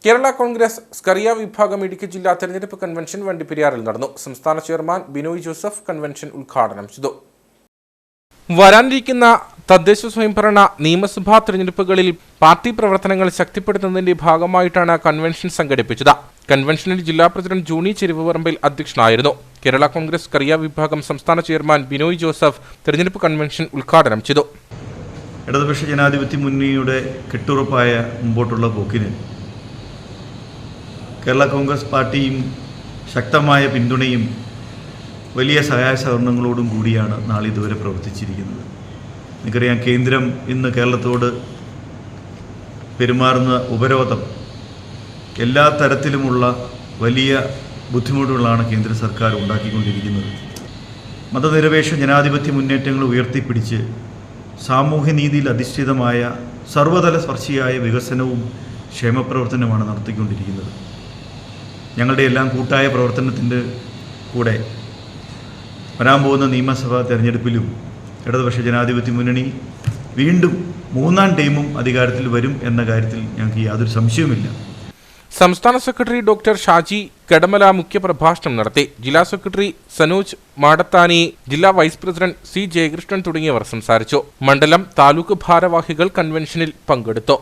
കേരള കോൺഗ്രസ് സ്കറിയ വിഭാഗം ഇടുക്കി ജില്ലാ തെരഞ്ഞെടുപ്പ് കൺവെൻഷൻ വണ്ടിപ്പെരിയാറിൽ നടന്നു. സംസ്ഥാന ചെയർമാൻ ബിനോയ് ജോസഫ് കൺവെൻഷൻ ഉദ്ഘാടനം ചെയ്തു. വരാനിരിക്കുന്ന തദ്ദേശ സ്വയംഭരണ നിയമസഭാ തെരഞ്ഞെടുപ്പുകളിൽ പാർട്ടി പ്രവർത്തനങ്ങൾ ശക്തിപ്പെടുത്തുന്നതിന്റെ ഭാഗമായിട്ടാണ് കൺവെൻഷൻ സംഘടിപ്പിച്ചത്. കൺവെൻഷനിൽ ജില്ലാ പ്രസിഡന്റ് ജൂണി ചെരുവുപറമ്പിൽ അധ്യക്ഷനായിരുന്നു. കേരള കോൺഗ്രസ് സ്കറിയ വിഭാഗം സംസ്ഥാന ചെയർമാൻ ബിനോയ് ജോസഫ് തെരഞ്ഞെടുപ്പ് കൺവെൻഷൻ ഉദ്ഘാടനം ചെയ്തു. ഇടതുപക്ഷ ജനാധിപത്യ മുന്നണിയുടെ കെട്ടുറപ്പായ മുമ്പോട്ടുള്ള പോക്കിന് കേരള കോൺഗ്രസ് പാർട്ടിയും ശക്തമായ പിന്തുണയും വലിയ സഹായ സഹകരണങ്ങളോടും കൂടിയാണ് നാളിതുവരെ പ്രവർത്തിച്ചിരിക്കുന്നത്. നിങ്ങൾക്കറിയാം, കേന്ദ്രം ഇന്ന് കേരളത്തോട് പെരുമാറുന്ന ഉപരോധം എല്ലാ തരത്തിലുമുള്ള വലിയ ബുദ്ധിമുട്ടുകളാണ് കേന്ദ്ര സർക്കാർ ഉണ്ടാക്കിക്കൊണ്ടിരിക്കുന്നത്. മതനിരപേക്ഷ ജനാധിപത്യ മുന്നേറ്റങ്ങൾ ഉയർത്തിപ്പിടിച്ച് സാമൂഹ്യനീതിയിൽ അധിഷ്ഠിതമായ സർവ്വതല സ്പർശിയായ വികസനവും ക്ഷേമപ്രവർത്തനവുമാണ് നടത്തിക്കൊണ്ടിരിക്കുന്നത്. ഞങ്ങളുടെ എല്ലാം കൂട്ടായ പ്രവർത്തനത്തിൻ്റെ കൂടെ വരാൻ പോകുന്ന നിയമസഭാ തെരഞ്ഞെടുപ്പിലും ഇടതുപക്ഷ ജനാധിപത്യ മുന്നണി വീണ്ടും മൂന്നാം ടൈമും അധികാരത്തിൽ വരും എന്ന കാര്യത്തിൽ ഞങ്ങൾക്ക് യാതൊരു സംശയവുമില്ല. സംസ്ഥാന സെക്രട്ടറി ഡോക്ടർ ഷാജി കടമല മുഖ്യപ്രഭാഷണം നടത്തി. ജില്ലാ സെക്രട്ടറി സനോജ് മാടത്താനി, ജില്ലാ വൈസ് പ്രസിഡന്റ് സി ജയകൃഷ്ണൻ തുടങ്ങിയവർ സംസാരിച്ചു. മണ്ഡലം താലൂക്ക് ഭാരവാഹികൾ കൺവെൻഷനിൽ പങ്കെടുത്തു.